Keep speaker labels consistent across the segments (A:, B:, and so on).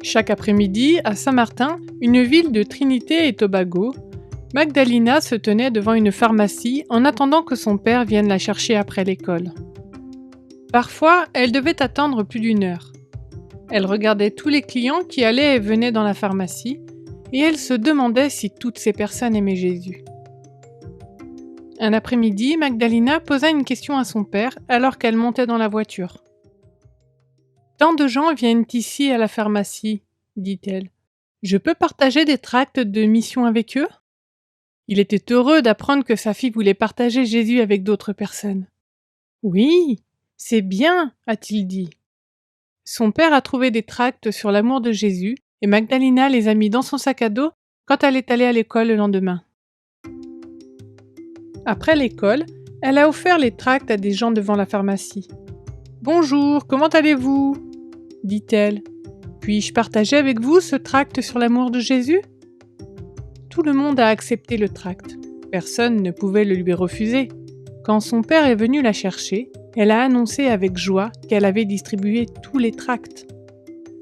A: Chaque après-midi, à Saint-Martin, une ville de Trinité et Tobago, Magdalena se tenait devant une pharmacie en attendant que son père vienne la chercher après l'école. Parfois, elle devait attendre plus d'une heure. Elle regardait tous les clients qui allaient et venaient dans la pharmacie et elle se demandait si toutes ces personnes aimaient Jésus. Un après-midi, Magdalena posa une question à son père alors qu'elle montait dans la voiture. « Tant de gens viennent ici à la pharmacie, dit-elle. Je peux partager des tracts de mission avec eux ?» Il était heureux d'apprendre que sa fille voulait partager Jésus avec d'autres personnes. « Oui, c'est bien, a-t-il dit. » Son père a trouvé des tracts sur l'amour de Jésus et Magdalena les a mis dans son sac à dos quand elle est allée à l'école le lendemain. Après l'école, elle a offert les tracts à des gens devant la pharmacie. « Bonjour, comment allez-vous » dit-elle. « Puis-je partager avec vous ce tract sur l'amour de Jésus ?» Tout le monde a accepté le tract. Personne ne pouvait le lui refuser. Quand son père est venu la chercher, elle a annoncé avec joie qu'elle avait distribué tous les tracts.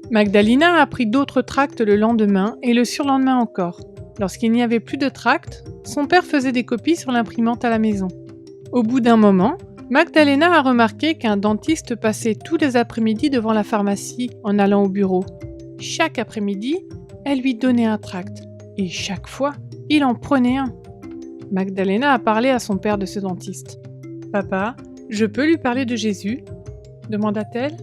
A: Magdalena a pris d'autres tracts le lendemain et le surlendemain encore. Lorsqu'il n'y avait plus de tracts, son père faisait des copies sur l'imprimante à la maison. Au bout d'un moment, Magdalena a remarqué qu'un dentiste passait tous les après-midi devant la pharmacie en allant au bureau. Chaque après-midi, elle lui donnait un tract. Et chaque fois, il en prenait un. Magdalena a parlé à son père de ce dentiste. « Papa, je peux lui parler de Jésus ?» demanda-t-elle.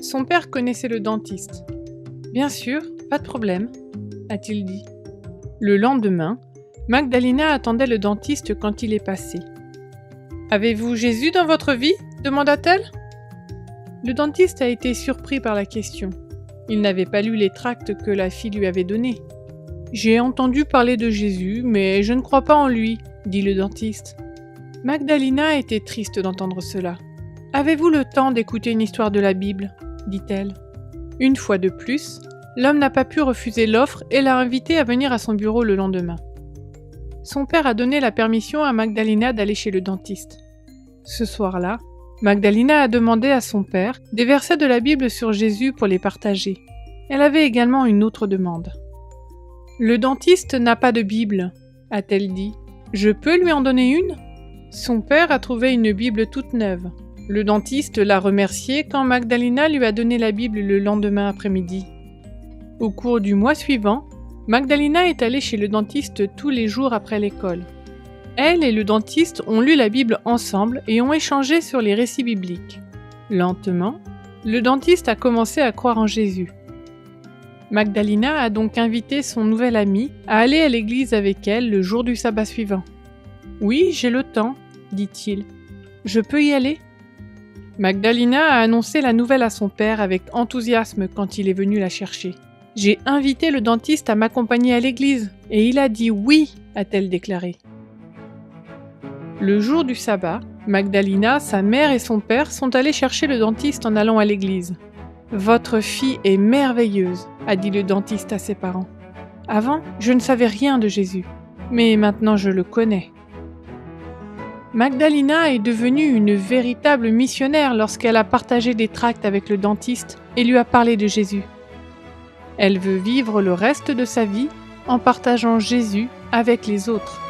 A: Son père connaissait le dentiste. « Bien sûr, pas de problème, » a-t-il dit. Le lendemain, Magdalena attendait le dentiste quand il est passé. « Avez-vous Jésus dans votre vie ?» demanda-t-elle. Le dentiste a été surpris par la question. Il n'avait pas lu les tracts que la fille lui avait donnés. « J'ai entendu parler de Jésus, mais je ne crois pas en lui, » dit le dentiste. Magdalena était triste d'entendre cela. « Avez-vous le temps d'écouter une histoire de la Bible ?» dit-elle. Une fois de plus, l'homme n'a pas pu refuser l'offre et l'a invité à venir à son bureau le lendemain. Son père a donné la permission à Magdalena d'aller chez le dentiste. Ce soir-là, Magdalena a demandé à son père des versets de la Bible sur Jésus pour les partager. Elle avait également une autre demande. « Le dentiste n'a pas de Bible, » a-t-elle dit. « Je peux lui en donner une ?» Son père a trouvé une Bible toute neuve. Le dentiste l'a remercié quand Magdalena lui a donné la Bible le lendemain après-midi. Au cours du mois suivant, Magdalena est allée chez le dentiste tous les jours après l'école. Elle et le dentiste ont lu la Bible ensemble et ont échangé sur les récits bibliques. Lentement, le dentiste a commencé à croire en Jésus. Magdalena a donc invité son nouvel ami à aller à l'église avec elle le jour du sabbat suivant. « Oui, j'ai le temps, » dit-il. « Je peux y aller ?» Magdalena a annoncé la nouvelle à son père avec enthousiasme quand il est venu la chercher. « J'ai invité le dentiste à m'accompagner à l'église et il a dit oui, » a-t-elle déclaré. Le jour du sabbat, Magdalena, sa mère et son père sont allés chercher le dentiste en allant à l'église. « Votre fille est merveilleuse, » a dit le dentiste à ses parents. « Avant, je ne savais rien de Jésus, mais maintenant je le connais. » Magdalena est devenue une véritable missionnaire lorsqu'elle a partagé des tracts avec le dentiste et lui a parlé de Jésus. Elle veut vivre le reste de sa vie en partageant Jésus avec les autres.